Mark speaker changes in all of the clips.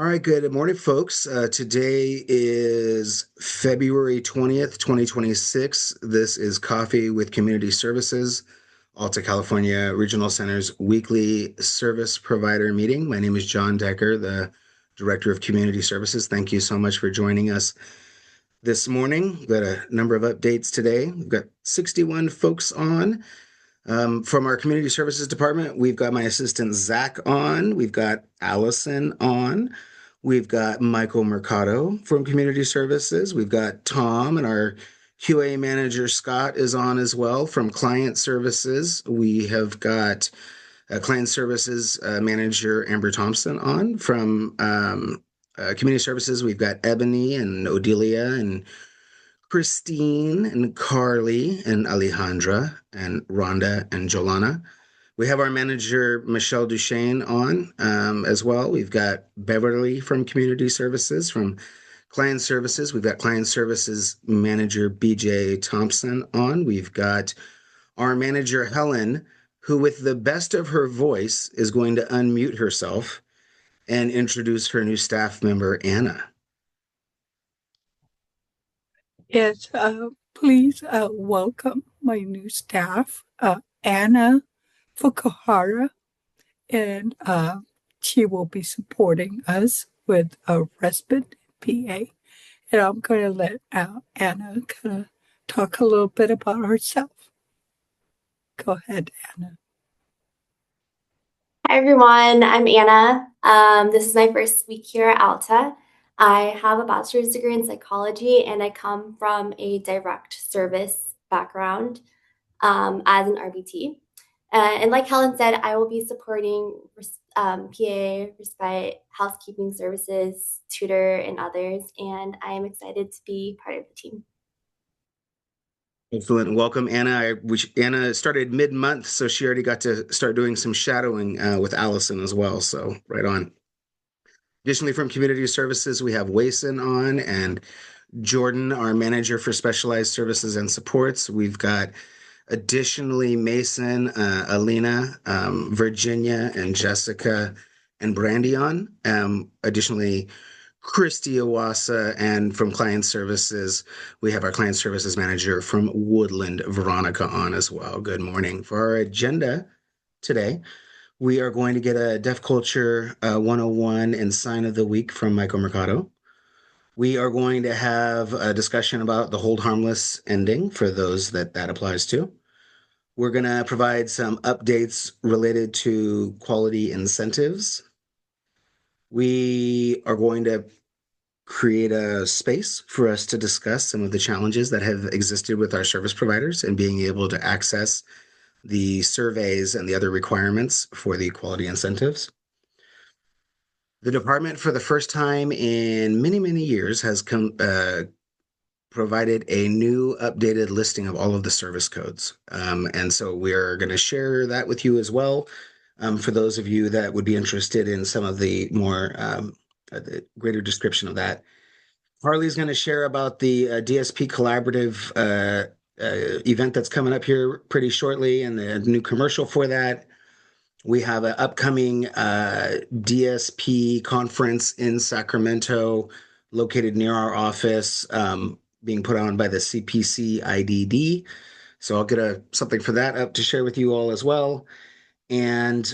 Speaker 1: All right, good morning, folks. Today is February 20th, 2026. This is Coffee with Community Services, Alta California Regional Center's weekly service provider meeting. My name is John Decker, the Director of Community Services. Thank you so much for joining us this morning. We've got a number of updates today. We've got 61 folks on. From our community services department, we've got my assistant Zach on. We've got Allison on. We've got Michael Mercado from community services. We've got Tom, and our QA manager Scott is on as well from client services. We have got client services manager Amber Thompson on from community services. We've got Ebony and Odelia and Christine and Carly and Alejandra and Rhonda and Jolana. We have our manager, Michelle Duchesne, on as well. We've got Beverly from Community Services. From Client Services, we've got Client Services Manager, BJ Thompson, on. We've got our manager, Helen, who, with the best of her voice, is going to unmute herself and introduce her new staff member, Anna.
Speaker 2: Yes, please welcome my new staff, Anna Fukuhara, and she will be supporting us with a respite PA. And I'm going to let Anna kind of talk a little bit about herself. Go ahead, Anna.
Speaker 3: Hi everyone, I'm Anna. This is my first week here at Alta. I have a bachelor's degree in psychology and I come from a direct service background as an RBT. And like Helen said, I will be supporting PA, respite, housekeeping services, tutor, and others. And I am excited to be part of the team.
Speaker 1: Excellent. Welcome, Anna. Anna started mid-month, so she already got to start doing some shadowing with Allison as well. So right on. Additionally, from Community Services, we have Wason on and Jordan, our manager for specialized services and supports. We've got additionally Mason, Alina, Virginia, and Jessica and Brandy on. Additionally, Christy Iwasa, and from Client Services, we have our Client Services Manager from Woodland, Veronica, on as well. Good morning. For our agenda today, we are going to get a Deaf Culture 101 and Sign of the Week from Michael Mercado. We are going to have a discussion about the hold harmless ending for those that applies to. We're going to provide some updates related to quality incentives. We are going to create a space for us to discuss some of the challenges that have existed with our service providers and being able to access the surveys and the other requirements for the quality incentives. The department, for the first time in many, many years, has provided a new updated listing of all of the service codes. And so we're going to share that with you as well. For those of you that would be interested in some of the more the greater description of that. Harley's going to share about the DSP collaborative event that's coming up here pretty shortly and the new commercial for that. We have an upcoming DSP conference in Sacramento located near our office being put on by the CPC IDD. So I'll get something for that up to share with you all as well. And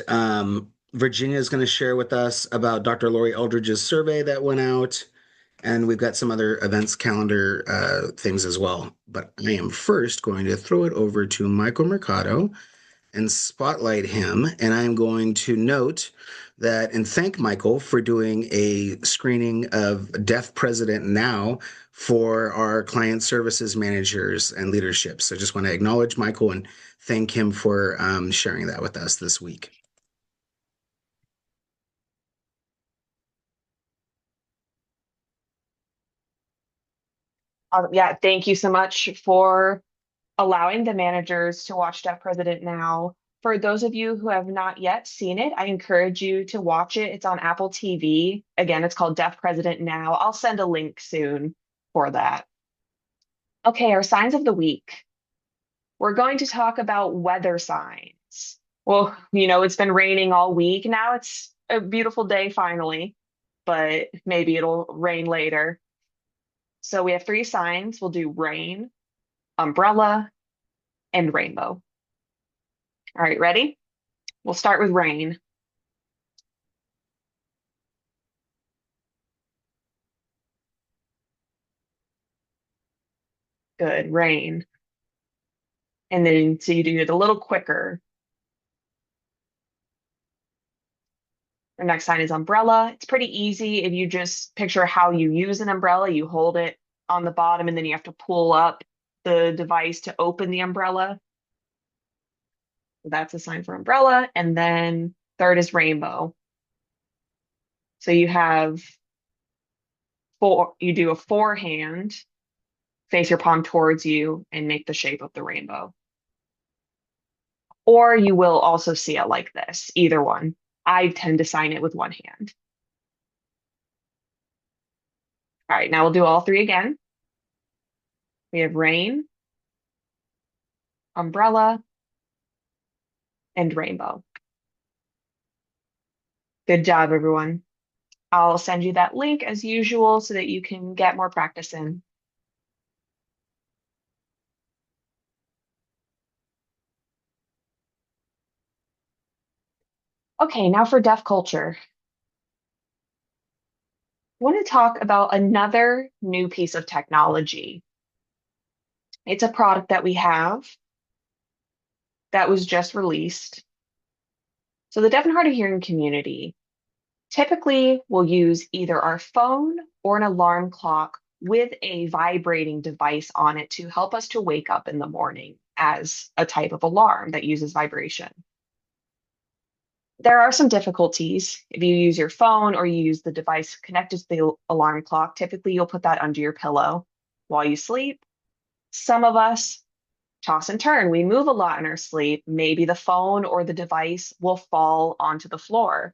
Speaker 1: Virginia is going to share with us about Dr. Lori Eldridge's survey that went out. And we've got some other events calendar things as well. But I am first going to throw it over to Michael Mercado and spotlight him. And I'm going to note that and thank Michael for doing a screening of Deaf President Now for our client services managers and leadership. So just want to acknowledge Michael and thank him for sharing that with us this week.
Speaker 4: Yeah, thank you so much for allowing the managers to watch Deaf President Now. For those of you who have not yet seen it, I encourage you to watch it. It's on Apple TV. Again, it's called Deaf President Now. I'll send a link soon for that. Okay, our signs of the week. We're going to talk about weather signs. Well, it's been raining all week. Now it's a beautiful day finally. but maybe it'll rain later. So we have three signs. We'll do rain, umbrella, and rainbow. All right, ready? We'll start with rain. Good, rain. And then so you do it a little quicker. The next sign is umbrella. It's pretty easy. If you just picture how you use an umbrella, you hold it on the bottom and then you have to pull up the device to open the umbrella. So that's a sign for umbrella. And then third is rainbow. So you have you do a forehand, face your palm towards you and make the shape of the rainbow. Or you will also see it like this, either one. I tend to sign it with one hand. All right, now we'll do all three again. We have rain, umbrella, and rainbow. Good job, everyone. I'll send you that link as usual so that you can get more practice in. Okay, now for deaf culture. I want to talk about another new piece of technology. It's a product that we have that was just released. So the deaf and hard of hearing community typically will use either our phone or an alarm clock with a vibrating device on it to help us to wake up in the morning as a type of alarm that uses vibration. There are some difficulties. If you use your phone or you use the device connected to the alarm clock, typically you'll put that under your pillow while you sleep. Some of us toss and turn. We move a lot in our sleep. Maybe the phone or the device will fall onto the floor.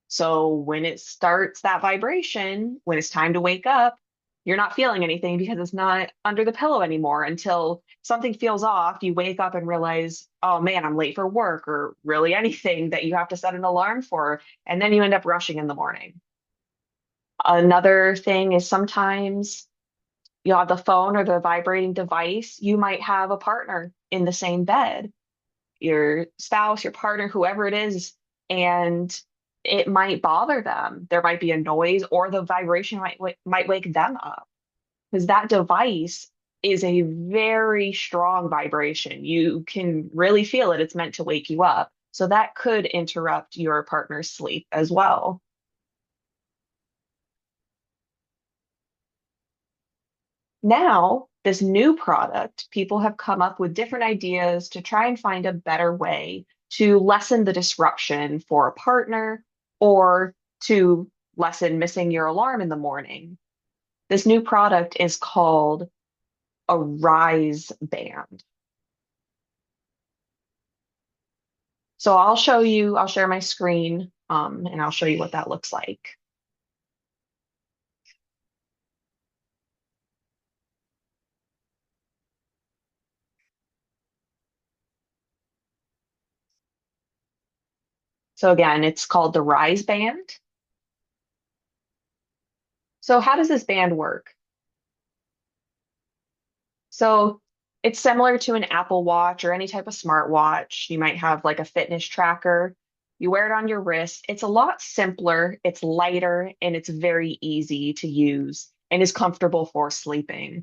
Speaker 4: So when it starts that vibration, when it's time to wake up, you're not feeling anything because it's not under the pillow anymore until something feels off. You wake up and realize, oh man, I'm late for work or really anything that you have to set an alarm for. And then you end up rushing in the morning. Another thing is sometimes you have the phone or the vibrating device. You might have a partner in the same bed, your spouse, your partner, whoever it is, and it might bother them. There might be a noise or the vibration might wake them up because that device is a very strong vibration. You can really feel it. It's meant to wake you up. So that could interrupt your partner's sleep as well. Now, this new product, people have come up with different ideas to try and find a better way to lessen the disruption for a partner or to lessen missing your alarm in the morning. This new product is called a Rise Band. So I'll share my screen, and I'll show you what that looks like. So again, it's called the Rise Band. So how does this band work? So it's similar to an Apple Watch or any type of smartwatch. You might have like a fitness tracker. You wear it on your wrist. It's a lot simpler, it's lighter, and it's very easy to use and is comfortable for sleeping.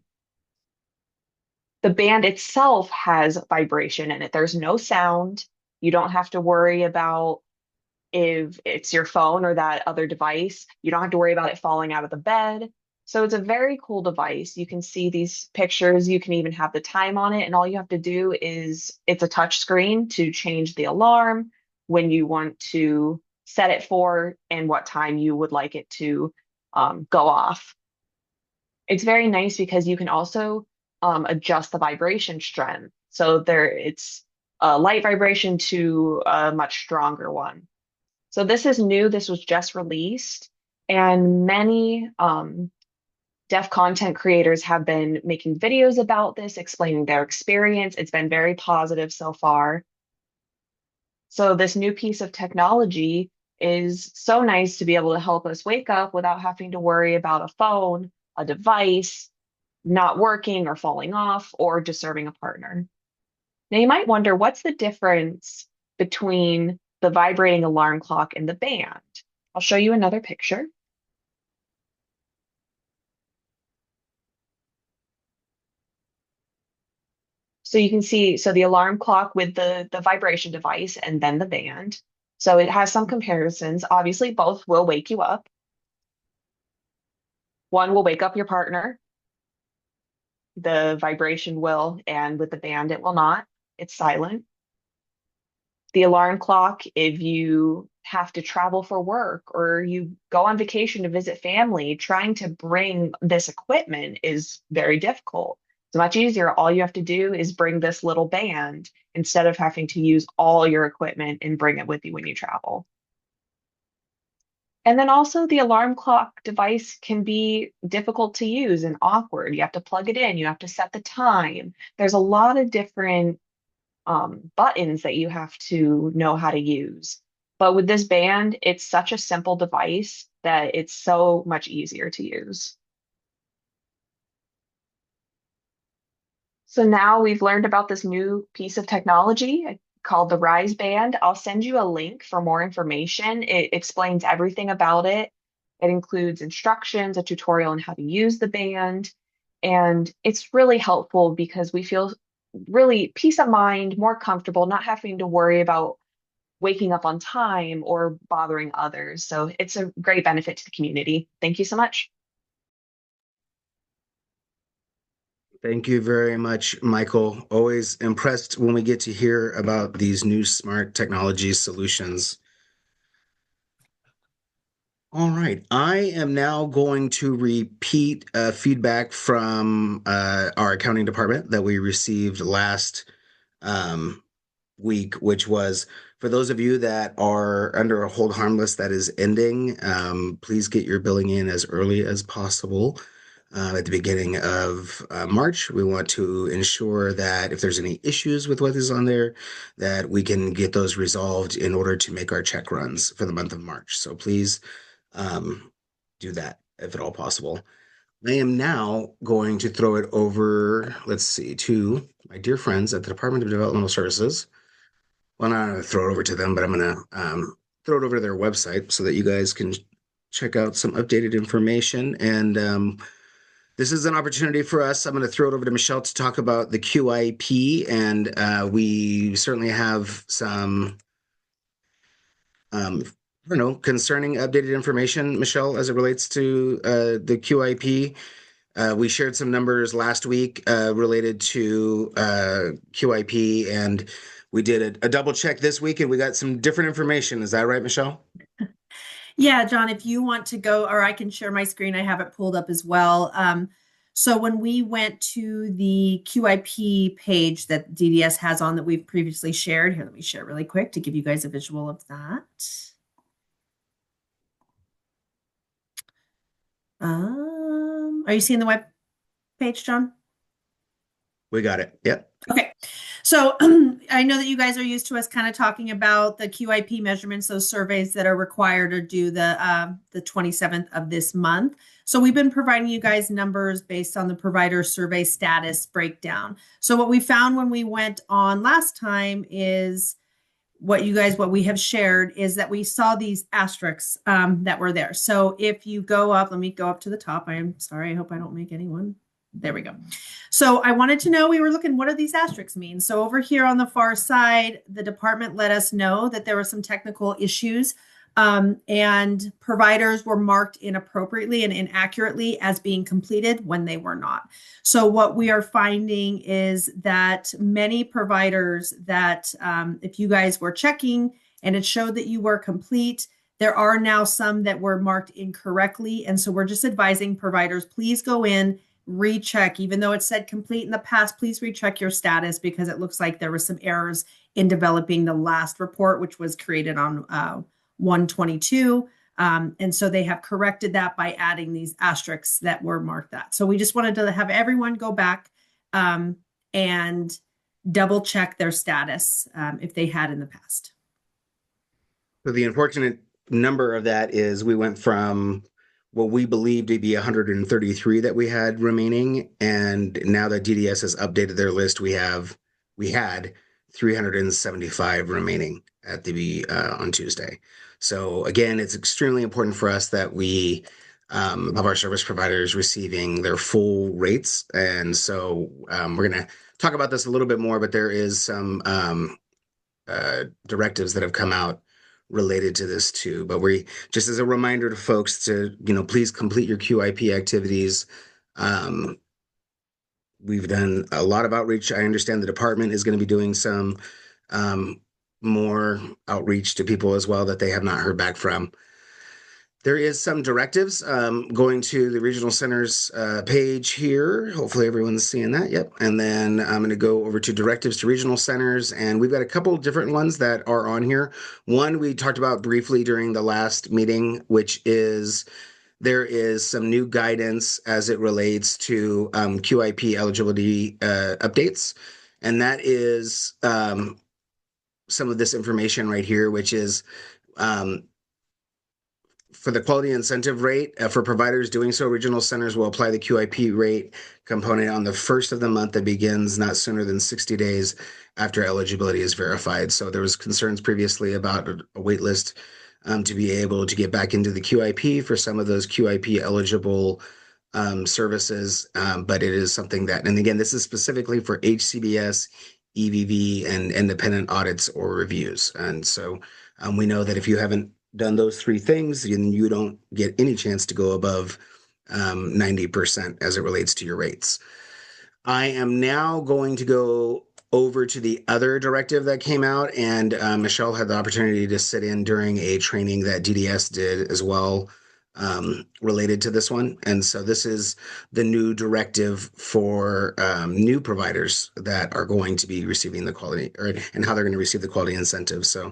Speaker 4: The band itself has vibration in it. There's no sound. You don't have to worry about if it's your phone or that other device. You don't have to worry about it falling out of the bed. So it's a very cool device. You can see these pictures. You can even have the time on it. And all you have to do is it's a touch screen to change the alarm when you want to set it for and what time you would like it to go off. It's very nice because you can also adjust the vibration strength. So it's a light vibration to a much stronger one. So this is new. This was just released, and many deaf content creators have been making videos about this, explaining their experience. It's been very positive so far. So this new piece of technology is so nice to be able to help us wake up without having to worry about a phone, a device not working or falling off, or disturbing a partner. Now, you might wonder, what's the difference between the vibrating alarm clock and the band? I'll show you another picture. So you can see, so the alarm clock with the vibration device and then the band. So it has some comparisons. Obviously, both will wake you up. One will wake up your partner. The vibration will, and with the band, it will not. It's silent. The alarm clock, if you have to travel for work or you go on vacation to visit family, trying to bring this equipment is very difficult. It's much easier. All you have to do is bring this little band instead of having to use all your equipment and bring it with you when you travel. And then also the alarm clock device can be difficult to use and awkward. You have to plug it in, you have to set the time. There's a lot of different buttons that you have to know how to use. But with this band, it's such a simple device that it's so much easier to use. So now we've learned about this new piece of technology called the Rise Band. I'll send you a link for more information. It explains everything about it. It includes instructions, a tutorial on how to use the band, and it's really helpful because we feel really peace of mind, more comfortable, not having to worry about waking up on time or bothering others. So it's a great benefit to the community. Thank you so much.
Speaker 1: Thank you very much, Michael. Always impressed when we get to hear about these new smart technology solutions. All right, I am now going to repeat feedback from our accounting department that we received last week, which was for those of you that are under a hold harmless that is ending, please get your billing in as early as possible. At the beginning of March, we want to ensure that if there's any issues with what is on there, that we can get those resolved in order to make our check runs for the month of March. So please do that if at all possible. I am now going to throw it over, let's see, to my dear friends at the Department of Developmental Services. Well, not going to throw it over to them, but I'm going to throw it over to their website so that you guys can check out some updated information. And this is an opportunity for us. I'm going to throw it over to Michelle to talk about the QIP, and we certainly have some I don't know, concerning updated information, Michelle, as it relates to the QIP. We shared some numbers last week related to QIP, and we did a double check this week, and we got some different information. Is that right, Michelle?
Speaker 5: Yeah, John, if you want to go, or I can share my screen, I have it pulled up as well. So when we went to the QIP page that DDS has on that we've previously shared, here, let me share really quick to give you guys a visual of that. Are you seeing the web page, John?
Speaker 1: We got it. Yep.
Speaker 5: Okay. So I know that you guys are used to us kind of talking about the QIP measurements, those surveys that are required to do the 27th of this month. So we've been providing you guys numbers based on the provider survey status breakdown. So what we found when we went on last time is what we have shared is that we saw these asterisks that were there. So if you go up, let me go up to the top. I am sorry. I hope I don't make anyone. There we go. So I wanted to know, we were looking, what do these asterisks mean? So over here on the far side, the department let us know that there were some technical issues and providers were marked inappropriately and inaccurately as being completed when they were not. So what we are finding is that many providers that if you guys were checking and it showed that you were complete, there are now some that were marked incorrectly. And so we're just advising providers, please go in, recheck, even though it said complete in the past, please recheck your status because it looks like there were some errors in developing the last report, which was created on 1/22. And so they have corrected that by adding these asterisks that were marked that. So we just wanted to have everyone go back and double check their status if they had in the past.
Speaker 1: So the unfortunate number of that is we went from what we believe to be 133 that we had remaining, and now that DDS has updated their list, we had 375 remaining at the on Tuesday. So again, it's extremely important for us that we have our service providers receiving their full rates, and so we're going to talk about this a little bit more, but there is some directives that have come out related to this too. But we just as a reminder to folks to, please complete your QIP activities. We've done a lot of outreach. I understand the department is going to be doing some more outreach to people as well that they have not heard back from. There is some directives going to the regional centers page here. Hopefully everyone's seeing that. Yep. And then I'm going to go over to directives to regional centers. And we've got a couple different ones that are on here. One we talked about briefly during the last meeting, which is there is some new guidance as it relates to QIP eligibility updates. And that is some of this information right here, which is for the quality incentive rate for providers doing so, regional centers will apply the QIP rate component on the first of the month that begins not sooner than 60 days after eligibility is verified. So there was concerns previously about a wait list to be able to get back into the QIP for some of those QIP eligible services. But it is something that, and again, this is specifically for HCBS, EVV, and independent audits or reviews. And so we know that if you haven't done those three things, then you don't get any chance to go above 90% as it relates to your rates. I am now going to go over to the other directive that came out, and Michelle had the opportunity to sit in during a training that DDS did as well related to this one. And so this is the new directive for new providers that are going to be receiving the quality and how they're going to receive the quality incentive. So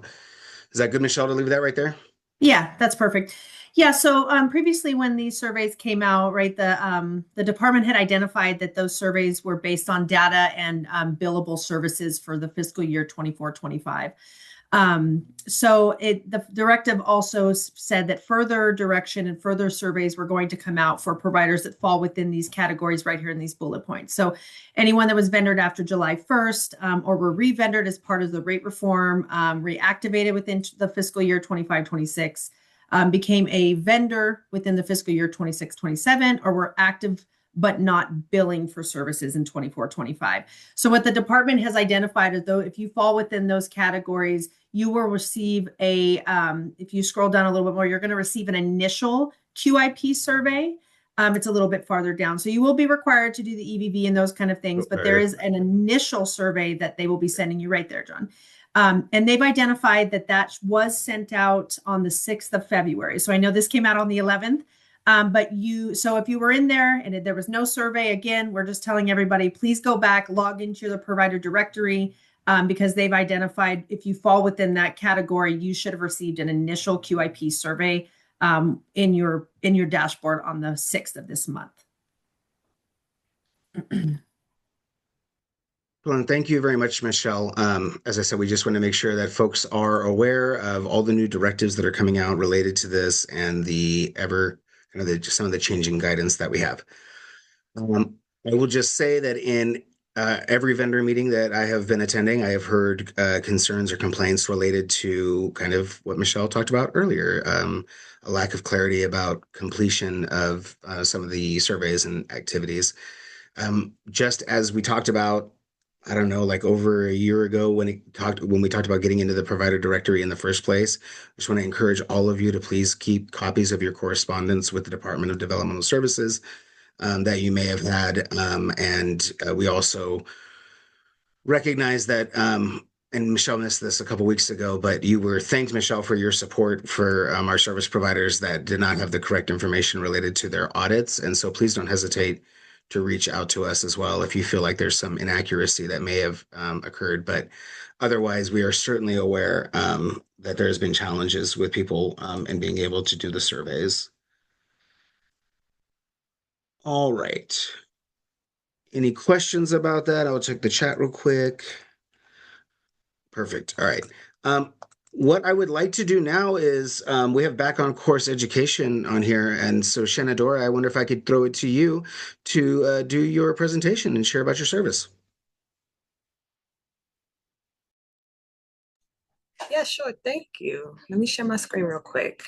Speaker 1: is that good, Michelle, to leave that right there?
Speaker 5: Yeah, that's perfect. Yeah, so previously when these surveys came out, right, the department had identified that those surveys were based on data and billable services for the fiscal year 24-25. So the directive also said that further direction and further surveys were going to come out for providers that fall within these categories right here in these bullet points. So anyone that was vendored after July 1st or were re-vendored as part of the rate reform, reactivated within the fiscal year 25-26, became a vendor within the fiscal year 26-27, or were active but not billing for services in 24-25. So what the department has identified is, though, if you fall within those categories, you will receive if you scroll down a little bit more, you're going to receive an initial QIP survey. It's a little bit farther down. So you will be required to do the EVV and those kind of things, but there is an initial survey that they will be sending you right there, John. And they've identified that was sent out on the 6th of February. So I know this came out on the 11th. So if you were in there and there was no survey, again, we're just telling everybody, please go back, log into the provider directory, because they've identified if you fall within that category, you should have received an initial QIP survey in your dashboard on the 6th of this month.
Speaker 1: Well, thank you very much, Michelle. As I said, we just want to make sure that folks are aware of all the new directives that are coming out related to this and some of the changing guidance that we have. I will just say that in every vendor meeting that I have been attending, I have heard concerns or complaints related to kind of what Michelle talked about earlier, a lack of clarity about completion of some of the surveys and activities. Just as we talked about, I don't know, like over a year ago when we talked about getting into the provider directory in the first place, I just want to encourage all of you to please keep copies of your correspondence with the Department of Developmental Services that you may have had. And we also recognize that, and Michelle missed this a couple weeks ago, but you were thanked, Michelle, for your support for our service providers that did not have the correct information related to their audits. And so please don't hesitate to reach out to us as well if you feel like there's some inaccuracy that may have occurred. But otherwise, we are certainly aware that there's been challenges with people and being able to do the surveys. All right. Any questions about that? I'll check the chat real quick. Perfect. All right. What I would like to do now is we have back on course education on here. And so, Shenadora, I wonder if I could throw it to you to do your presentation and share about your service.
Speaker 6: Yeah, sure. Thank you. Let me share my screen real quick.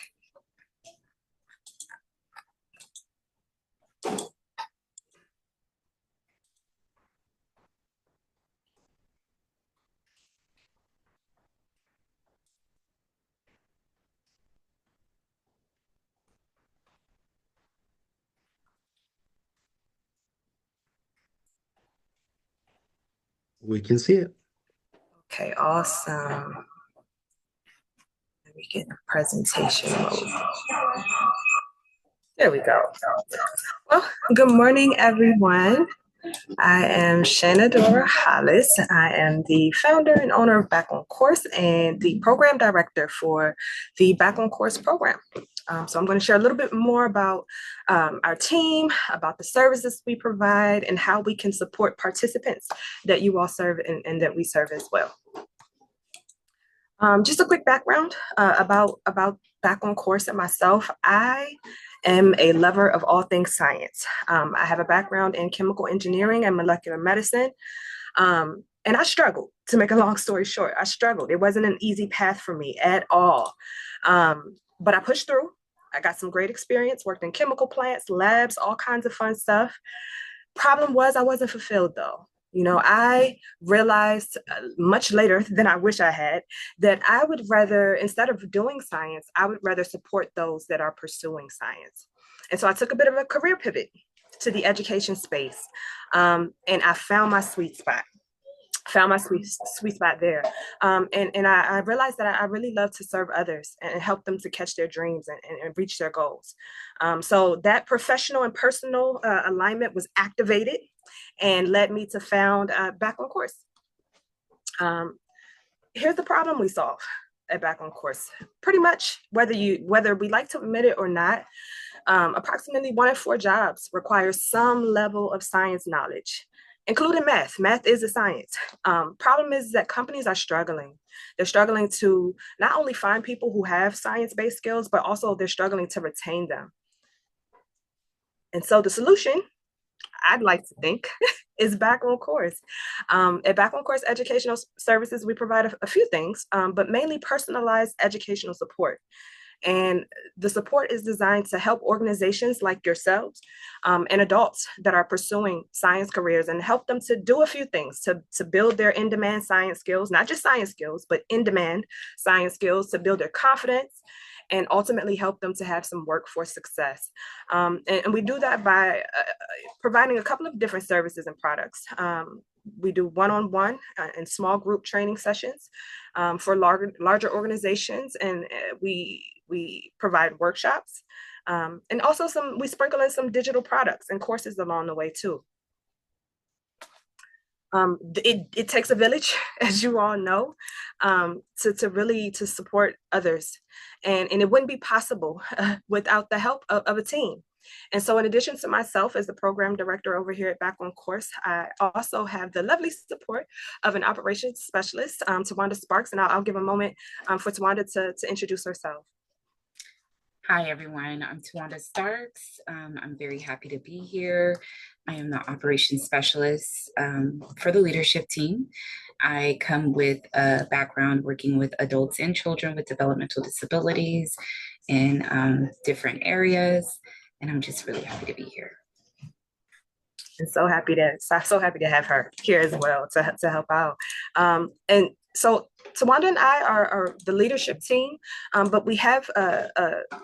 Speaker 1: We can see it.
Speaker 6: Okay, awesome. Let me get in presentation mode. There we go. Well, good morning, everyone. I am Shenadora Hollis. I am the founder and owner of Back on Course and the program director for the Back on Course program. So I'm going to share a little bit more about our team, about the services we provide, and how we can support participants that you all serve and that we serve as well. Just a quick background about Back on Course and myself. I am a lover of all things science. I have a background in chemical engineering and molecular medicine. And I struggled, to make a long story short. I struggled. It wasn't an easy path for me at all. But I pushed through. I got some great experience, worked in chemical plants, labs, all kinds of fun stuff. Problem was I wasn't fulfilled though. You know, I realized much later than I wish I had that I would rather, instead of doing science, I would rather support those that are pursuing science. And so I took a bit of a career pivot to the education space, and I found my sweet spot. Found my sweet spot there. And I realized that I really love to serve others and help them to catch their dreams and reach their goals. So that professional and personal alignment was activated and led me to found Back on Course. Here's the problem we solve at Back on Course. Pretty much, whether we like to admit it or not, approximately 1 in 4 jobs require some level of science knowledge, including math. Math is a science. Problem is that companies are struggling. They're struggling to not only find people who have science-based skills, but also they're struggling to retain them. And so the solution, I'd like to think, is Back on Course. At Back on Course Educational Services, we provide a few things, but mainly personalized educational support. And the support is designed to help organizations like yourselves and adults that are pursuing science careers and help them to do a few things to build their in-demand science skills, not just science skills, but in-demand science skills, to build their confidence and ultimately help them to have some workforce success. And we do that by providing a couple of different services and products. We do one-on-one and small group training sessions for larger organizations, and we provide workshops, and also we sprinkle in some digital products and courses along the way too. It takes a village, as you all know, to really support others, and it wouldn't be possible without the help of a team. And so in addition to myself as the program director over here at Back on Course, I also have the lovely support of an operations specialist, Tawanda Sparks, and I'll give a moment for Tawanda to introduce herself.
Speaker 7: Hi, everyone. I'm Tawanda Starks. I'm very happy to be here. I am the operations specialist for the leadership team. I come with a background working with adults and children with developmental disabilities in different areas, and I'm just really happy to be here.
Speaker 6: And so happy to have her here as well to help out. And so Tawanda and I are the leadership team, but we have an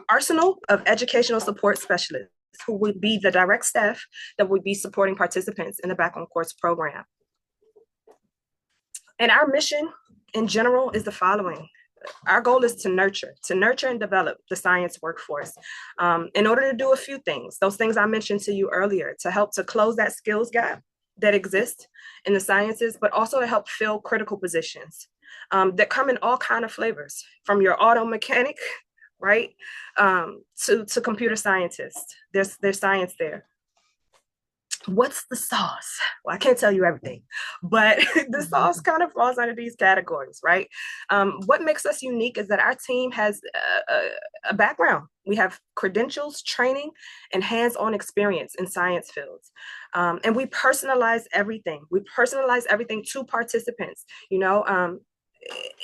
Speaker 6: arsenal of educational support specialists who would be the direct staff that would be supporting participants in the Back on Course program. And our mission in general is the following. Our goal is to nurture and develop the science workforce in order to do a few things. Those things I mentioned to you earlier, to help to close that skills gap that exists in the sciences, but also to help fill critical positions that come in all kinds of flavors, from your auto mechanic, right, to computer scientists. There's science there. What's the sauce? Well, I can't tell you everything, but the sauce kind of falls under these categories, right? What makes us unique is that our team has a background. We have credentials, training, and hands-on experience in science fields. And we personalize everything. We personalize everything to participants,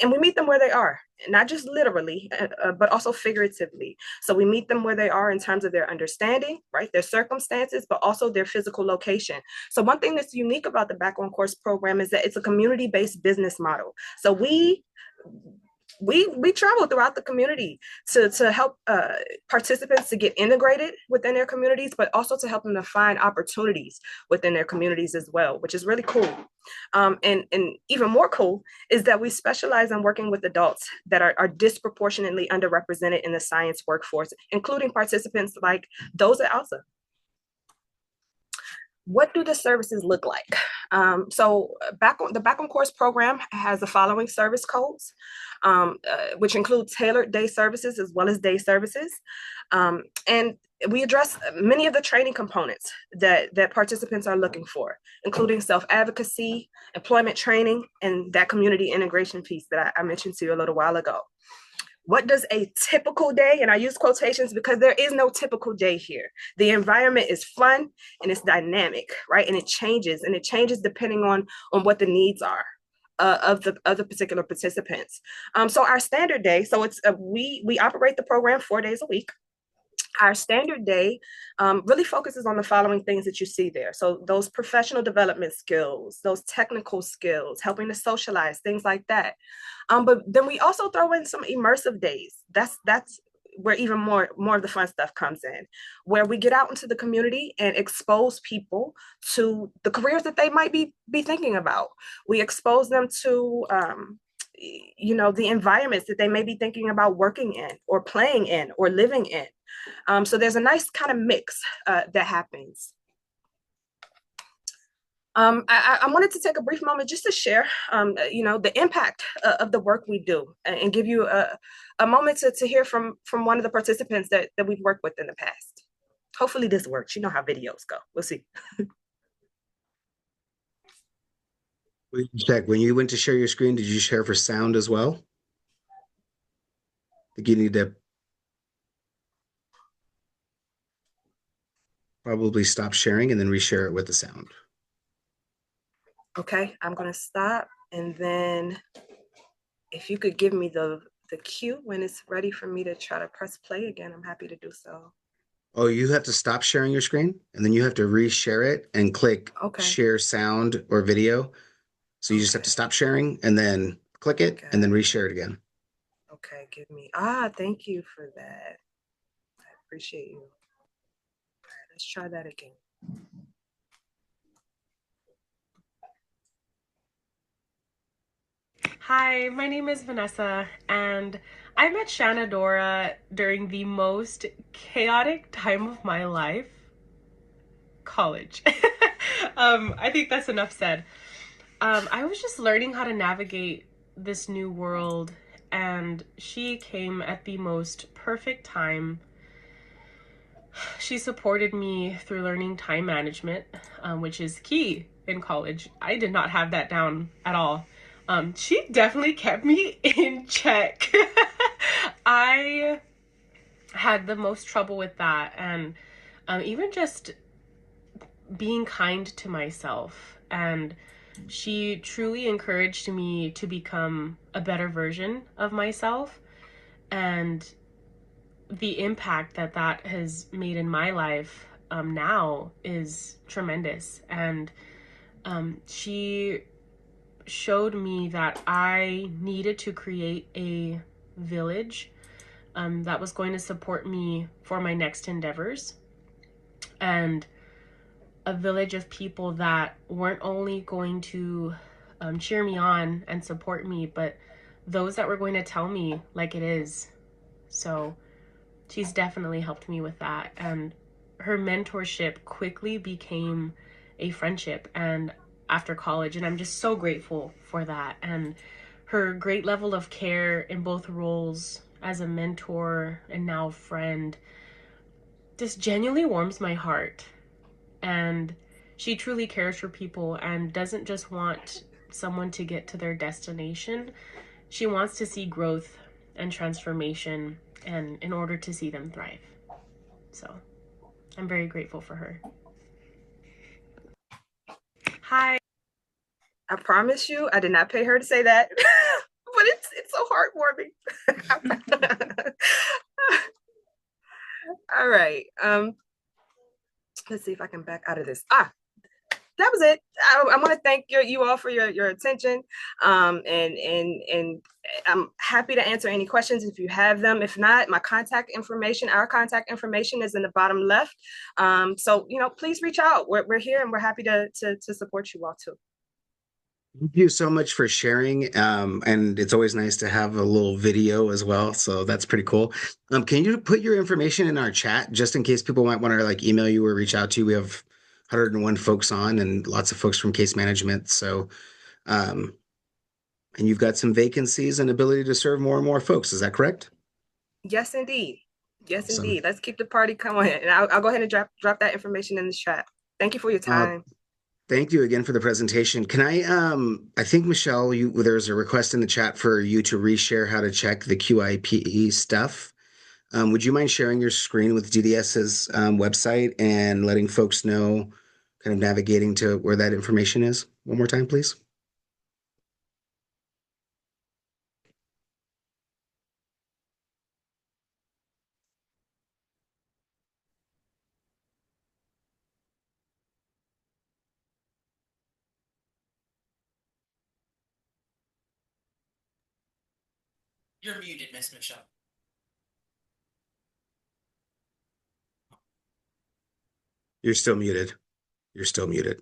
Speaker 6: and we meet them where they are, not just literally, but also figuratively. So we meet them where they are in terms of their understanding, right, their circumstances, but also their physical location. So one thing that's unique about the Back on Course program is that it's a community-based business model. So we travel throughout the community to help participants to get integrated within their communities, but also to help them to find opportunities within their communities as well, which is really cool. And even more cool is that we specialize in working with adults that are disproportionately underrepresented in the science workforce, including participants like those at ALSA. What do the services look like? So the Back on Course program has the following service codes, which include tailored day services as well as day services. And we address many of the training components that participants are looking for, including self-advocacy, employment training, and that community integration piece that I mentioned to you a little while ago. What does a typical day, and I use quotations because there is no typical day here. The environment is fun and it's dynamic, right? And it changes depending on what the needs are of the particular participants. So our standard day, so it's we operate the program 4 days a week. Our standard day really focuses on the following things that you see there. So those professional development skills, those technical skills, helping to socialize, things like that. But then we also throw in some immersive days. That's where even more of the fun stuff comes in, where we get out into the community and expose people to the careers that they might be thinking about. We expose them to the environments that they may be thinking about working in or playing in or living in. So there's a nice kind of mix that happens. I wanted to take a brief moment just to share, the impact of the work we do and give you a moment to hear from one of the participants that we've worked with in the past. Hopefully this works. You know how videos go. We'll see.
Speaker 1: Check. When you went to share your screen, did you share for sound as well? I think you need to probably stop sharing and then reshare it with the sound.
Speaker 6: Okay, I'm gonna stop, and then if you could give me the cue when it's ready for me to try to press play again, I'm happy to do so.
Speaker 1: Oh, you have to stop sharing your screen and then you have to reshare it and click share sound or video. So you just have to stop sharing and then click it and then reshare it again.
Speaker 6: Okay, thank you for that. I appreciate you. All right, let's try that again.
Speaker 8: Hi, my name is Vanessa, and I met Shanadora during the most chaotic time of my life, college. I think that's enough said. I was just learning how to navigate this new world, and she came at the most perfect time. She supported me through learning time management, which is key in college. I did not have that down at all. She definitely kept me in check. I had the most trouble with that, and even just being kind to myself. And she truly encouraged me to become a better version of myself, and the impact that has made in my life now is tremendous. And she showed me that I needed to create a village that was going to support me for my next endeavors, and a village of people that weren't only going to cheer me on and support me, but those that were going to tell me like it is. So she's definitely helped me with that, and her mentorship quickly became a friendship and after college, and I'm just so grateful for that. And her great level of care in both roles as a mentor and now friend just genuinely warms my heart. And She truly cares for people and doesn't just want someone to get to their destination. She wants to see growth and transformation, and in order to see them thrive. So I'm very grateful for her. Hi.
Speaker 6: I promise you, I did not pay her to say that, but it's so heartwarming. All right. Let's see if I can back out of this. That was it. I want to thank you all for your attention. And I'm happy to answer any questions if you have them. If not, our contact information is in the bottom left. So, please reach out. We're here and we're happy to support you all too.
Speaker 1: Thank you so much for sharing. And it's always nice to have a little video as well. So that's pretty cool. Can you put your information in our chat just in case people might want to email you or reach out to you? We have 101 folks on and lots of folks from case management. So, and you've got some vacancies and ability to serve more and more folks. Is that correct?
Speaker 6: Yes, indeed. Yes,
Speaker 1: Awesome.
Speaker 6: Indeed. Let's keep the party coming. And I'll go ahead and drop that information in the chat. Thank you for your time.
Speaker 1: Thank you again for the presentation. Can I think Michelle, there's a request in the chat for you to reshare how to check the QIPE stuff. Would you mind sharing your screen with DDS's website and letting folks know, kind of navigating to where that information is one more time, please?
Speaker 9: You're muted, Miss Michelle.
Speaker 1: You're still muted. You're still muted.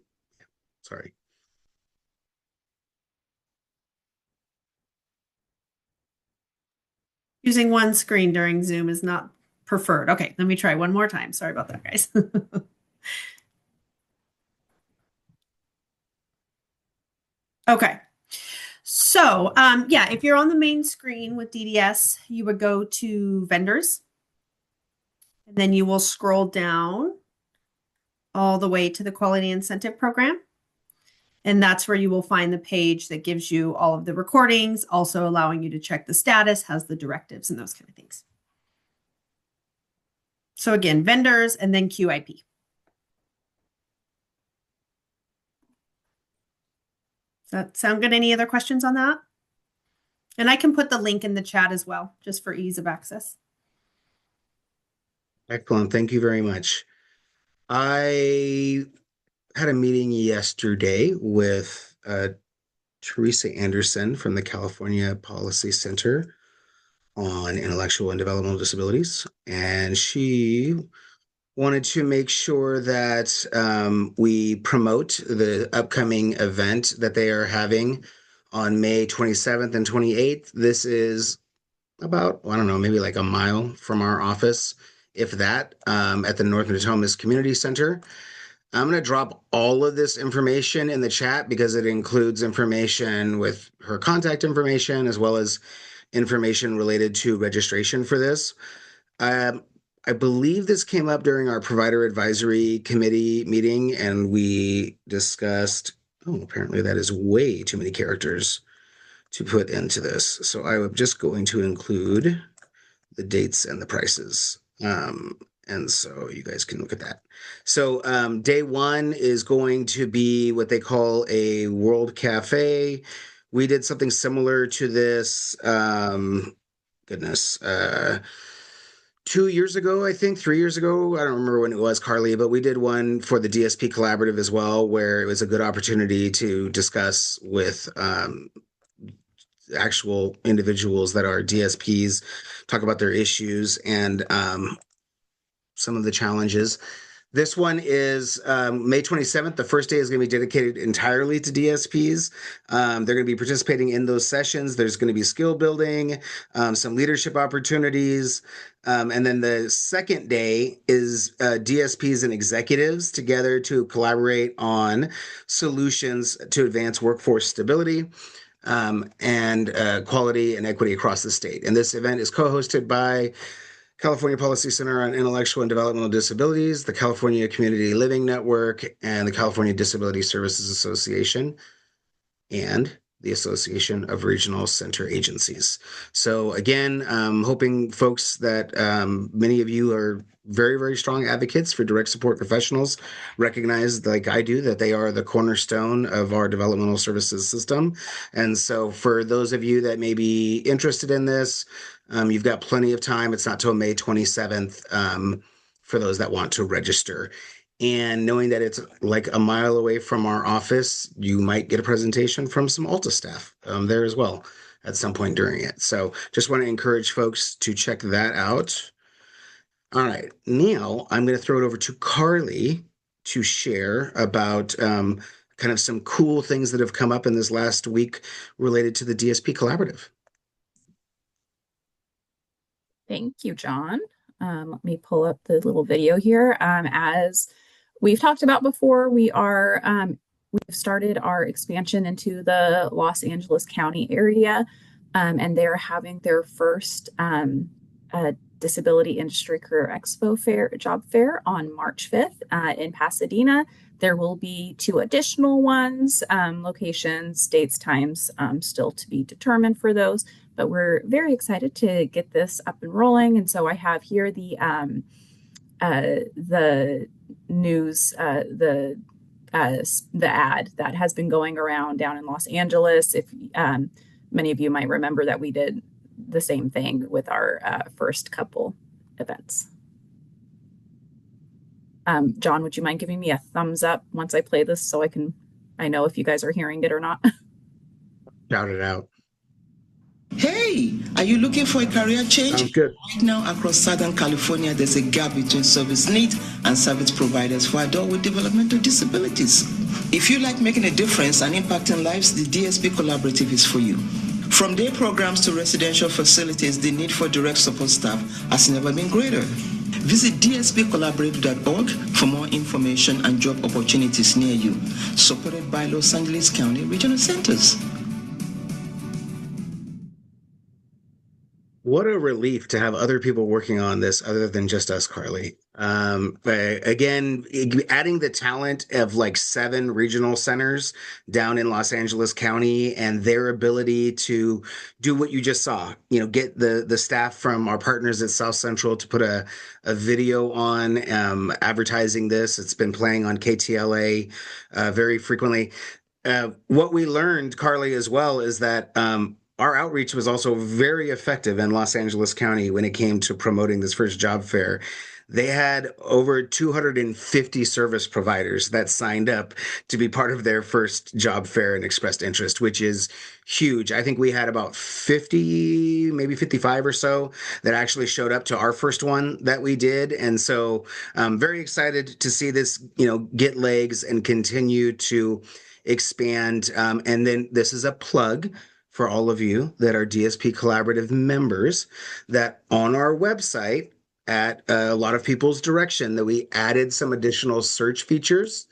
Speaker 1: Sorry.
Speaker 5: Using one screen during Zoom is not preferred. Okay, let me try one more time. Sorry about that, guys. Okay. So, yeah, if you're on the main screen with DDS, you would go to vendors, and then you will scroll down all the way to the quality incentive program. And that's where you will find the page that gives you all of the recordings, also allowing you to check the status, has the directives and those kind of things. So again, vendors and then QIP. Does that sound good? Any other questions on that? And I can put the link in the chat as well, just for ease of access.
Speaker 1: Excellent. Thank you very much. I had a meeting yesterday with Teresa Anderson from the California Policy Center on Intellectual and Developmental Disabilities, and she wanted to make sure that we promote the upcoming event that they are having on May 27th and 28th. This is about, I don't know, maybe like a mile from our office, if that, at the North Natomas Community Center. I'm going to drop all of this information in the chat because it includes information with her contact information as well as information related to registration for this. I believe this came up during our provider advisory committee meeting, and we discussed, apparently that is way too many characters to put into this. So I am just going to include the dates and the prices. And so you guys can look at that. So day one is going to be what they call a World Cafe. We did something similar to this, 2 years ago, I think, 3 years ago. I don't remember when it was, Carly, but we did one for the DSP Collaborative as well, where it was a good opportunity to discuss with actual individuals that are DSPs, talk about their issues and some of the challenges. This one is May 27th. The first day is going to be dedicated entirely to DSPs. They're going to be participating in those sessions. There's going to be skill building, some leadership opportunities. And then the second day is DSPs and executives together to collaborate on solutions to advance workforce stability and quality and equity across the state. And this event is co-hosted by California Policy Center on Intellectual and Developmental Disabilities, the California Community Living Network, and the California Disability Services Association, and the Association of Regional Center Agencies. So again, hoping folks that many of you are very, very strong advocates for direct support professionals, recognize, like I do, that they are the cornerstone of our developmental services system. And so for those of you that may be interested in this, you've got plenty of time. It's not till May 27th for those that want to register. And knowing that it's like a mile away from our office, you might get a presentation from some Alta staff there as well at some point during it. So just want to encourage folks to check that out. All right, now I'm going to throw it over to Carly to share about kind of some cool things that have come up in this last week related to the DSP Collaborative.
Speaker 10: Thank you, John. Let me pull up the little video here. As we've talked about before, we've started our expansion into the Los Angeles County area, and they're having their first Disability Industry Career Expo fair, job fair on March 5th in Pasadena. There will be 2 additional ones, locations, dates, times still to be determined for those, but we're very excited to get this up and rolling. And so I have here the news, the ad that has been going around down in Los Angeles. If many of you might remember that we did the same thing with our first couple events. John, would you mind giving me a thumbs up once I play this so I know if you guys are hearing it or not?
Speaker 1: Shout it out.
Speaker 11: Hey, are you looking for a career change?
Speaker 1: Sounds good.
Speaker 11: Right now, across Southern California, there's a gap between service needs and service providers for adults with developmental disabilities. If you like making a difference and impacting lives, the DSP Collaborative is for you. From day programs to residential facilities, the need for direct support staff has never been greater. Visit dspcollaborative.org for more information and job opportunities near you. Supported by Los Angeles County Regional Centers.
Speaker 1: What a relief to have other people working on this other than just us, Carly. Again, adding the talent of like 7 regional centers down in Los Angeles County and their ability to do what you just saw, get the staff from our partners at South Central to put a video on advertising this. It's been playing on KTLA very frequently. What we learned, Carly, as well, is that our outreach was also very effective in Los Angeles County when it came to promoting this first job fair. They had over 250 service providers that signed up to be part of their first job fair and expressed interest, which is huge. I think we had about 50, maybe 55 or so that actually showed up to our first one that we did. And so I'm very excited to see this, get legs and continue to expand. And then this is a plug for all of you that are DSP Collaborative members, that on our website, at a lot of people's direction, that we added some additional search features.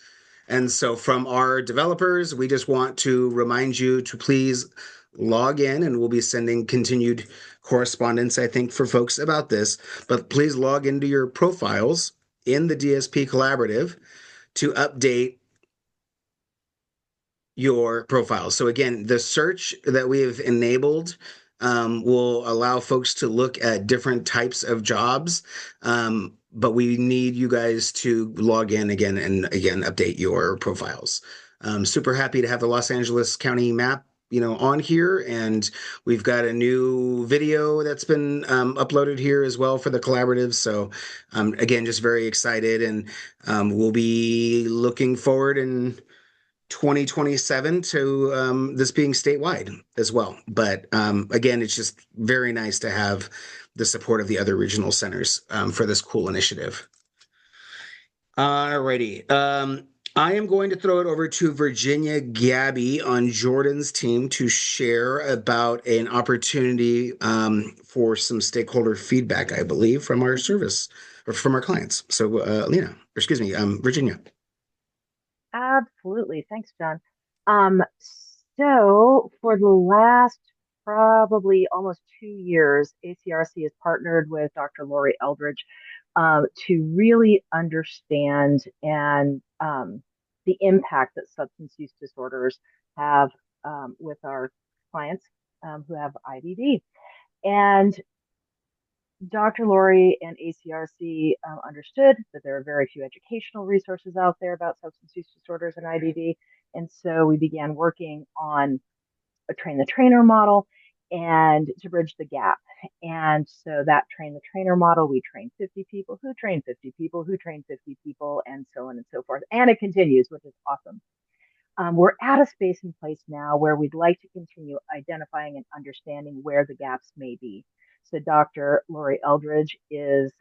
Speaker 1: And so from our developers, we just want to remind you to please log in, and we'll be sending continued correspondence, I think, for folks about this. But please log into your profiles in the DSP Collaborative to update your profile. So again, the search that we have enabled will allow folks to look at different types of jobs, but we need you guys to log in again and again update your profiles. Super happy to have the Los Angeles County map on here, and we've got a new video that's been uploaded here as well for the collaborative. So again, just very excited, and we'll be looking forward in 2027 to this being statewide as well. But again, it's just very nice to have the support of the other regional centers for this cool initiative. Alrighty. I am going to throw it over to Virginia Gabby on Jordan's team to share about an opportunity for some stakeholder feedback, I believe, from our service or from our clients. So Virginia.
Speaker 12: Absolutely. Thanks, John. So for the last probably almost 2 years, ACRC has partnered with Dr. Lori Eldridge to really understand and the impact that substance use disorders have with our clients who have IBD. And Dr. Lori and ACRC understood that there are very few educational resources out there about substance use disorders and IBD. And so we began working on a train the trainer model and to bridge the gap. And so that train the trainer model, we train 50 people who train 50 people who train 50 people, and so on and so forth. And it continues, which is awesome. We're at a space and place now where we'd like to continue identifying and understanding where the gaps may be. So Dr. Lori Eldridge is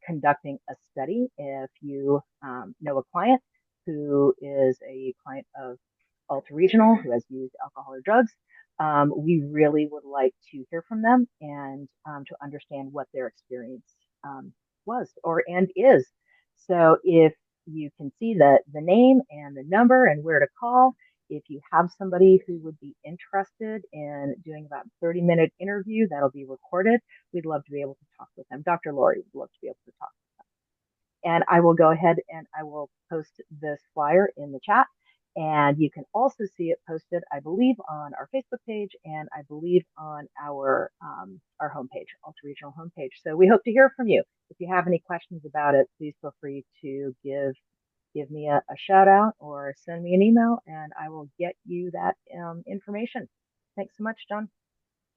Speaker 12: conducting a study. If you know a client who is a client of Alta Regional who has used alcohol or drugs, we really would like to hear from them and to understand what their experience was and is. So if you can see the name and the number and where to call, if you have somebody who would be interested in doing about a 30-minute interview, that'll be recorded. We'd love to be able to talk with them. Dr. Lori would love to be able to talk with them. And I will go ahead and I will post this flyer in the chat. And you can also see it posted, I believe, on our Facebook page and I believe on our homepage, Alta Regional homepage. So we hope to hear from you. If you have any questions about it, please feel free to give me a shout out or send me an email and I will get you that information. Thanks so much, John.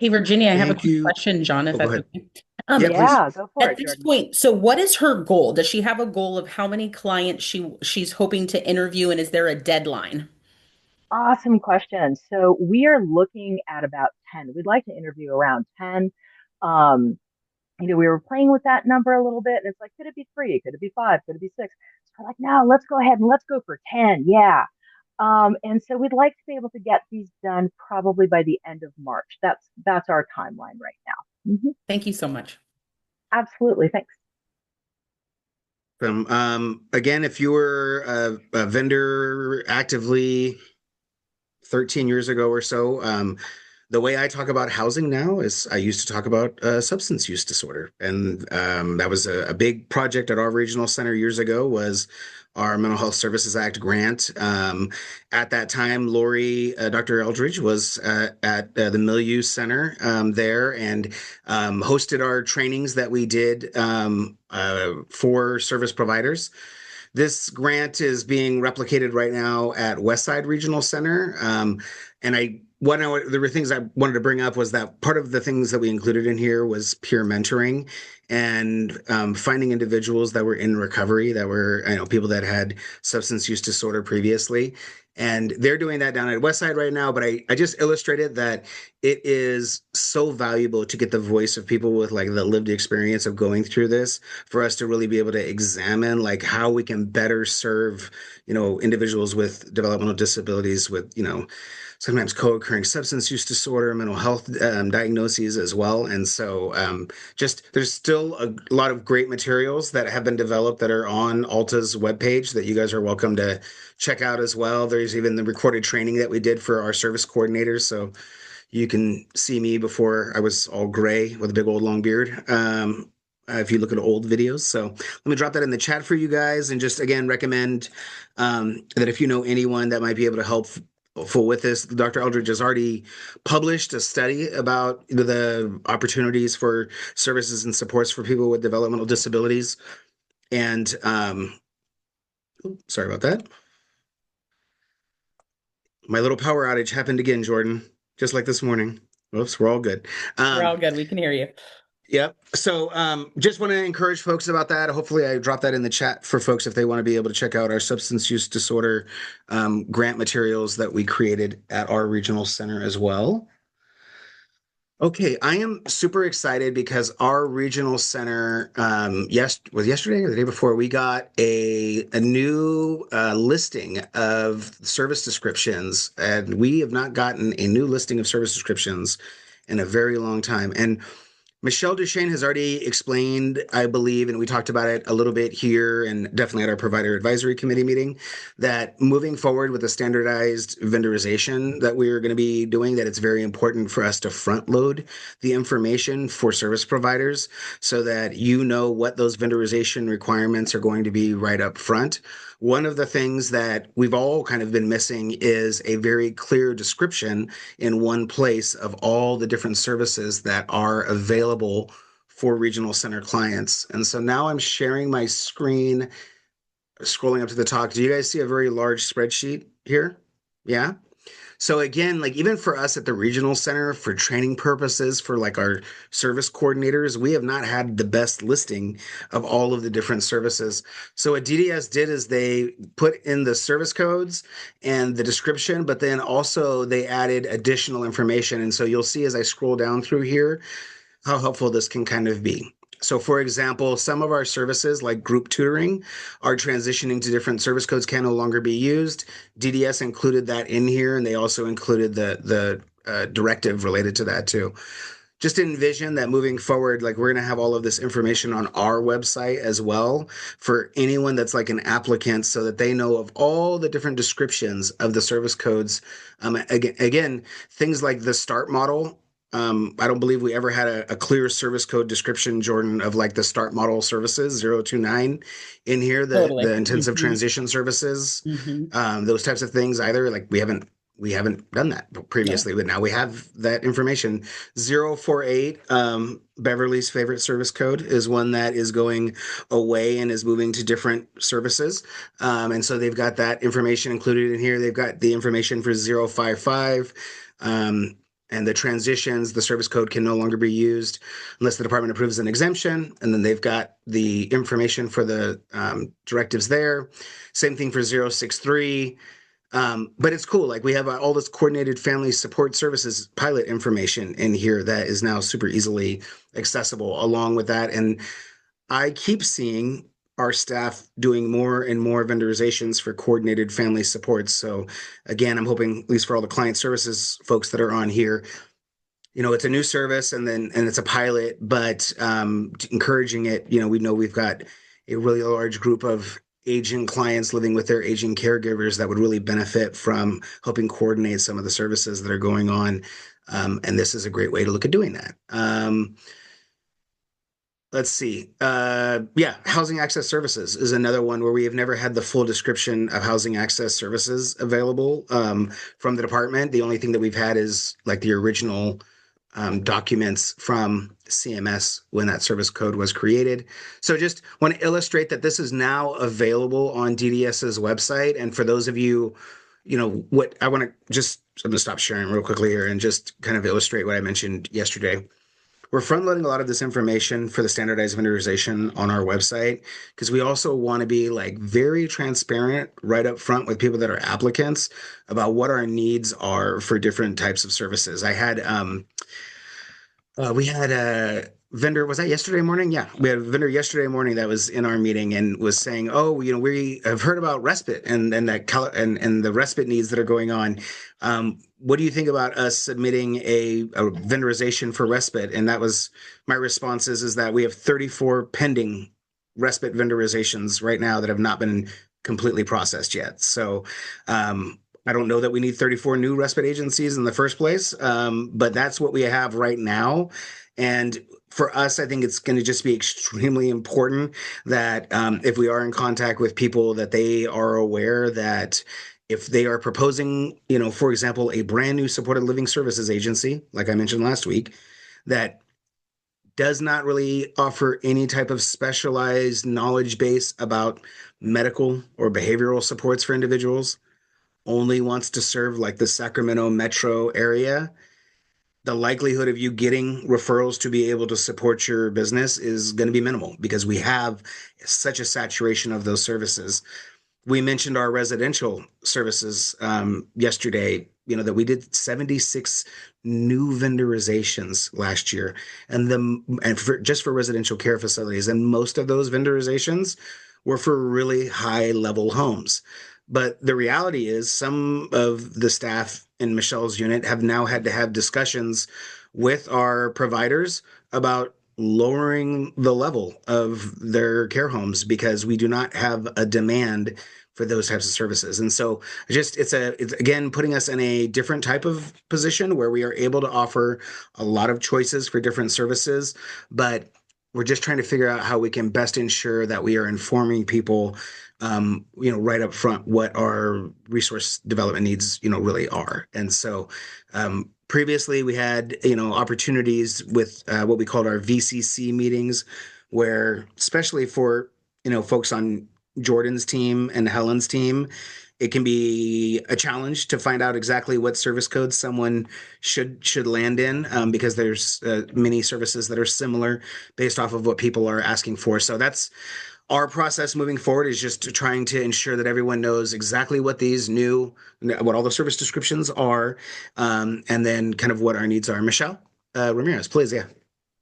Speaker 13: Hey, Virginia, I have a quick question, John, if that's okay.
Speaker 12: Yeah, go for it.
Speaker 13: At this point, so what is her goal? Does she have a goal of how many clients she's hoping to interview, and is there a deadline?
Speaker 12: Awesome question. So we are looking at about 10. We'd like to interview around 10. We were playing with that number a little bit, and it's like, could it be 3? Could it be 5? Could it be 6? So we're like, no, let's go ahead and let's go for 10. Yeah. And so we'd like to be able to get these done probably by the end of March. That's our timeline right now.
Speaker 13: Mm-hmm. Thank you so much.
Speaker 12: Absolutely. Thanks.
Speaker 1: Again, if you were a vendor actively 13 years ago or so, the way I talk about housing now is I used to talk about substance use disorder. And that was a big project at our regional center years ago was our Mental Health Services Act grant. At that time, Lori, Dr. Eldridge was at the Milieu Center there and hosted our trainings that we did for service providers. This grant is being replicated right now at Westside Regional Center. There were things I wanted to bring up was that part of the things that we included in here was peer mentoring and finding individuals that were in recovery, that were people that had substance use disorder previously. And they're doing that down at Westside right now. But I just illustrated that it is so valuable to get the voice of people with like the lived experience of going through this for us to really be able to examine like how we can better serve, individuals with developmental disabilities with, sometimes co-occurring substance use disorder, mental health diagnoses as well. And so there's still a lot of great materials that have been developed that are on Alta's webpage that you guys are welcome to check out as well. There's even the recorded training that we did for our service coordinators. So you can see me before I was all gray with a big old long beard. If you look at old videos. So let me drop that in the chat for you guys and just again recommend that if you know anyone that might be able to help with this, Dr. Eldridge has already published a study about the opportunities for services and supports for people with developmental disabilities. And sorry about that. My little power outage happened again, Jordan, just like this morning. Oops, we're all good.
Speaker 13: We're all good. We can hear you.
Speaker 1: Yep. So just want to encourage folks about that. Hopefully I dropped that in the chat for folks if they want to be able to check out our substance use disorder grant materials that we created at our regional center as well. Okay, I am super excited because our regional center, was yesterday or the day before, we got a new listing of service descriptions, and we have not gotten a new listing of service descriptions in a very long time. And Michelle Duchesne has already explained, I believe, and we talked about it a little bit here and definitely at our provider advisory committee meeting, that moving forward with the standardized vendorization that we're going to be doing, that it's very important for us to front load the information for service providers so that you know what those vendorization requirements are going to be right up front. One of the things that we've all kind of been missing is a very clear description in one place of all the different services that are available for regional center clients. And so now I'm sharing my screen, scrolling up to the top. Do you guys see a very large spreadsheet here? Yeah. So again, like even for us at the regional center for training purposes for like our service coordinators, we have not had the best listing of all of the different services. So what DDS did is they put in the service codes and the description, but then also they added additional information. And so you'll see as I scroll down through here, how helpful this can kind of be. So for example, some of our services like group tutoring are transitioning to different service codes, can no longer be used. DDS included that in here, and they also included the directive related to that too. Just envision that moving forward, like we're going to have all of this information on our website as well for anyone that's like an applicant so that they know of all the different descriptions of the service codes. Again, things like the START model. I don't believe we ever had a clear service code description, Jordan, of like the START model services 029 in here, the intensive transition services, those types of things either. Like we haven't done that previously, but now we have that information. 048, Beverly's favorite service code, is one that is going away and is moving to different services. And so they've got that information included in here. They've got the information for 055. And the transitions, the service code can no longer be used unless the department approves an exemption. And then they've got the information for the directives there. Same thing for 063. But it's cool. Like we have all this coordinated family support services pilot information in here that is now super easily accessible along with that. And I keep seeing our staff doing more and more vendorizations for coordinated family supports. So again, I'm hoping, at least for all the client services folks that are on here, you know, it's a new service and it's a pilot, but encouraging it, you know we've got a really large group of aging clients living with their aging caregivers that would really benefit from helping coordinate some of the services that are going on. And this is a great way to look at doing that. Let's see. Housing access services is another one where we have never had the full description of housing access services available from the department. The only thing that we've had is like the original documents from CMS when that service code was created. So just want to illustrate that this is now available on DDS's website. And for those of you, what I want to I'm going to stop sharing real quickly here and just kind of illustrate what I mentioned yesterday. We're front loading a lot of this information for the standardized vendorization on our website because we also want to be like very transparent right up front with people that are applicants about what our needs are for different types of services. We had a vendor, was that yesterday morning? Yeah, we had a vendor yesterday morning that was in our meeting and was saying, oh, we have heard about respite and the respite needs that are going on. What do you think about us submitting a vendorization for respite? And that was my response is that we have 34 pending respite vendorizations right now that have not been completely processed yet. So I don't know that we need 34 new respite agencies in the first place, but that's what we have right now. And for us, I think it's going to just be extremely important that if we are in contact with people, that they are aware that if they are proposing, for example, a brand new supported living services agency, like I mentioned last week, that does not really offer any type of specialized knowledge base about medical or behavioral supports for individuals, only wants to serve like the Sacramento metro area, the likelihood of you getting referrals to be able to support your business is going to be minimal because we have such a saturation of those services. We mentioned our residential services yesterday, that we did 76 new vendorizations last year just for residential care facilities. And most of those vendorizations were for really high level homes. But the reality is some of the staff in Michelle's unit have now had to have discussions with our providers about lowering the level of their care homes because we do not have a demand for those types of services. And so it's again putting us in a different type of position where we are able to offer a lot of choices for different services, but we're just trying to figure out how we can best ensure that we are informing people right up front what our resource development needs, really are. And so previously we had, opportunities with what we called our VCC meetings, where especially for, folks on Jordan's team and Helen's team, it can be a challenge to find out exactly what service code someone should land in because there's many services that are similar based off of what people are asking for. So that's our process moving forward, is just trying to ensure that everyone knows exactly what what all the service descriptions are, and then kind of what our needs are. Michelle Ramirez, please. Yeah.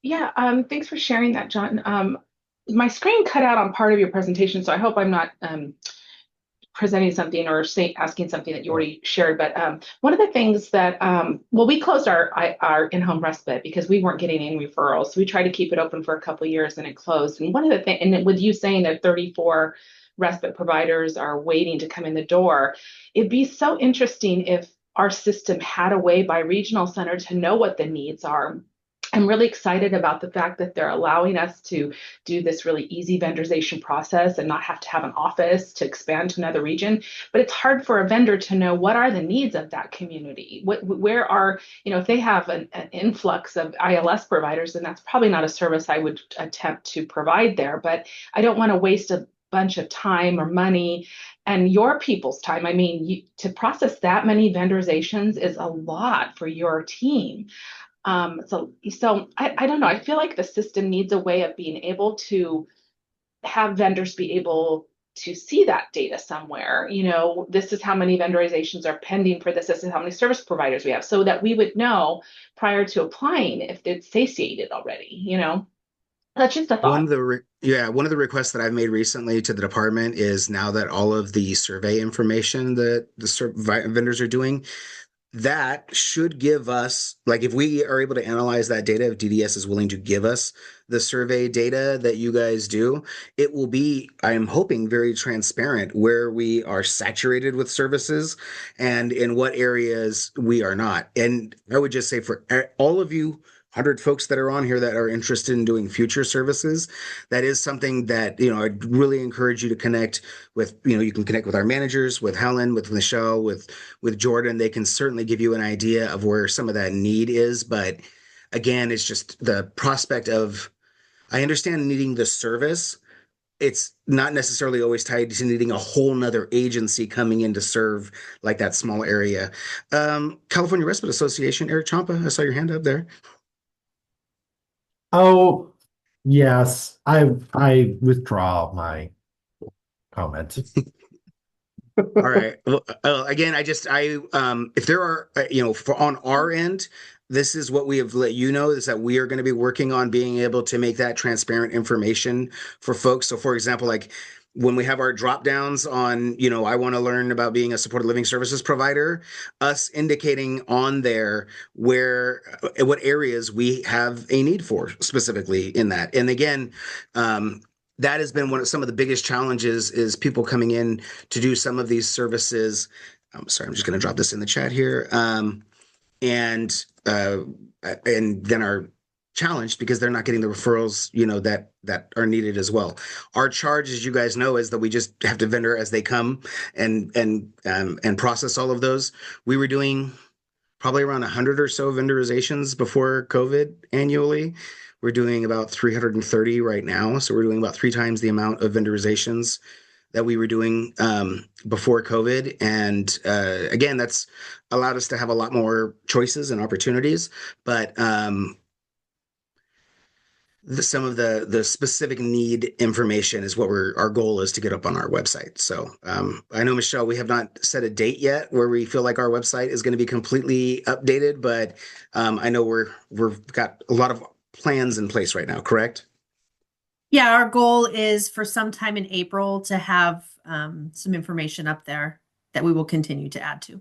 Speaker 14: Yeah, thanks for sharing that, John. My screen cut out on part of your presentation, so I hope I'm not presenting something or asking something that you already shared. But one of the things that, we closed our in-home respite because we weren't getting any referrals. So we tried to keep it open for a couple of years and it closed. And one of the things, and with you saying that 34 respite providers are waiting to come in the door, it'd be so interesting if our system had a way by regional center to know what the needs are. I'm really excited about the fact that they're allowing us to do this really easy vendorization process and not have to have an office to expand to another region. But it's hard for a vendor to know what are the needs of that community. Where are, if they have an influx of ILS providers, then that's probably not a service I would attempt to provide there. But I don't want to waste a bunch of time or money and your people's time. I mean, to process that many vendorizations is a lot for your team. So I don't know. I feel like the system needs a way of being able to have vendors be able to see that data somewhere. This is how many vendorizations are pending for this. This is how many service providers we have, so that we would know prior to applying if it's satiated already. That's just a thought.
Speaker 1: One of the requests that I've made recently to the department is, now that all of the survey information that the vendors are doing, that should give us, like, if we are able to analyze that data, if DDS is willing to give us the survey data that you guys do, it will be, I am hoping, very transparent where we are saturated with services and in what areas we are not. And I would just say, for all of you 100 folks that are on here that are interested in doing future services, that is something that, I'd really encourage you to connect with. You can connect with our managers, with Helen, with Michelle, with Jordan. They can certainly give you an idea of where some of that need is. But again, it's just the prospect of, I understand needing the service. It's not necessarily always tied to needing a whole nother agency coming in to serve like that small area. California Respite Association, Eric Champa, I saw your hand up there.
Speaker 15: Oh, yes, I withdraw my comment.
Speaker 1: All right. Well, again, if there are, on our end, this is what we have let you know, is that we are going to be working on being able to make that transparent information for folks. So, for example, like when we have our drop downs on, I want to learn about being a supported living services provider, us indicating on there what areas we have a need for specifically in that. And again, that has been some of the biggest challenges, is people coming in to do some of these services. I'm sorry, I'm just going to drop this in the chat here. And then are challenged because they're not getting the referrals, that are needed as well. Our charge, as you guys know, is that we just have to vendor as they come and process all of those. We were doing probably around 100 or so vendorizations before COVID annually. We're doing about 330 right now. So we're doing about 3 times the amount of vendorizations that we were doing before COVID. And again, that's allowed us to have a lot more choices and opportunities. But some of the specific need information is what our goal is to get up on our website. So I know, Michelle, we have not set a date yet where we feel like our website is going to be completely updated, but I know we've got a lot of plans in place right now, correct?
Speaker 5: Yeah, our goal is for sometime in April to have some information up there that we will continue to add to.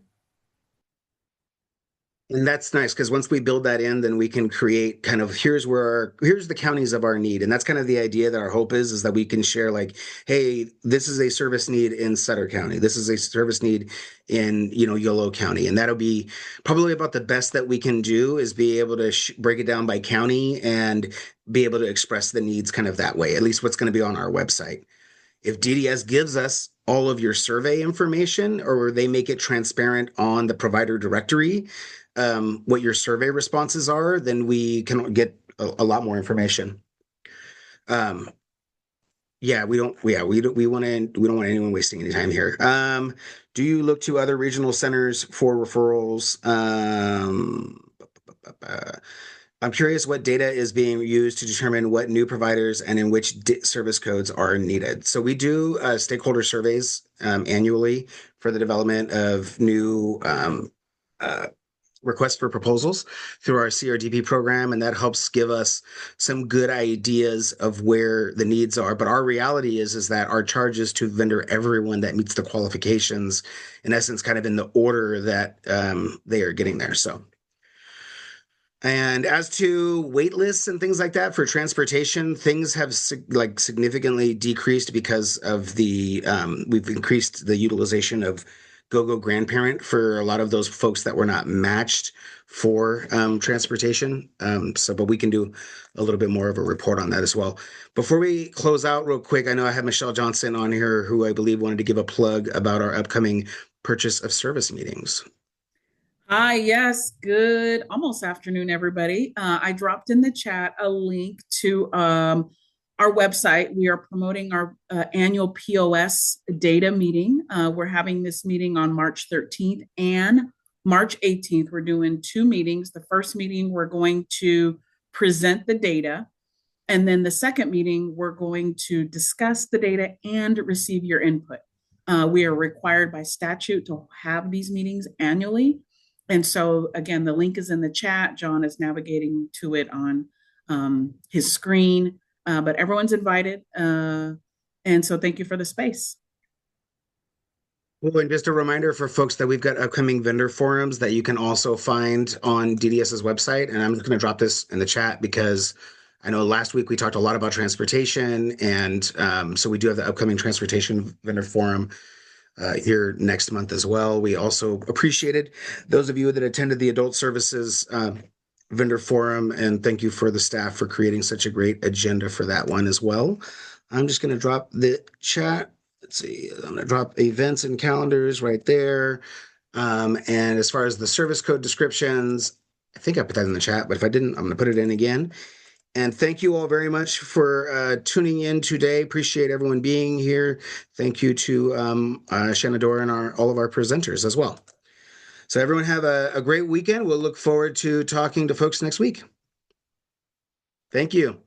Speaker 1: And that's nice because once we build that in, then we can create kind of here's the counties of our need. And that's kind of the idea that our hope is that we can share like, hey, this is a service need in Sutter County. This is a service need in, Yolo County. And that'll be probably about the best that we can do is be able to break it down by county and be able to express the needs kind of that way, at least what's going to be on our website. If DDS gives us all of your survey information or they make it transparent on the provider directory, what your survey responses are, then we can get a lot more information. We don't want anyone wasting any time here. Do you look to other regional centers for referrals? I'm curious what data is being used to determine what new providers and in which service codes are needed. So we do stakeholder surveys annually for the development of new requests for proposals through our CRDP program, and that helps give us some good ideas of where the needs are. But our reality is that our charge is to vendor everyone that meets the qualifications, in essence, kind of in the order that they are getting there. And as to wait lists and things like that for transportation, things have significantly decreased because of we've increased the utilization of GoGo Grandparent for a lot of those folks that were not matched for transportation. But we can do a little bit more of a report on that as well. Before we close out real quick, I know I have Michelle Johnson on here who I believe wanted to give a plug about our upcoming purchase of service meetings.
Speaker 16: Hi, yes, good almost afternoon, everybody. I dropped in the chat a link to our website. We are promoting our annual POS data meeting. We're having this meeting on March 13th and March 18th. We're doing 2 meetings. The first meeting, we're going to present the data. And then the second meeting, we're going to discuss the data and receive your input. We are required by statute to have these meetings annually. And so, again, the link is in the chat. John is navigating to it on his screen, but everyone's invited. And so thank you for the space.
Speaker 1: Well, and just a reminder for folks that we've got upcoming vendor forums that you can also find on DDS's website. And I'm just going to drop this in the chat because I know last week we talked a lot about transportation. And so we do have the upcoming transportation vendor forum here next month as well. We also appreciated those of you that attended the adult services vendor forum, and thank you for the staff for creating such a great agenda for that one as well. I'm just going to drop the chat. Let's see, I'm going to drop events and calendars right there. And as far as the service code descriptions, I think I put that in the chat, but if I didn't, I'm going to put it in again. And thank you all very much for tuning in today. Appreciate everyone being here. Thank you to Shenandoah and all of our presenters as well. So everyone have a great weekend. We'll look forward to talking to folks next week. Thank you.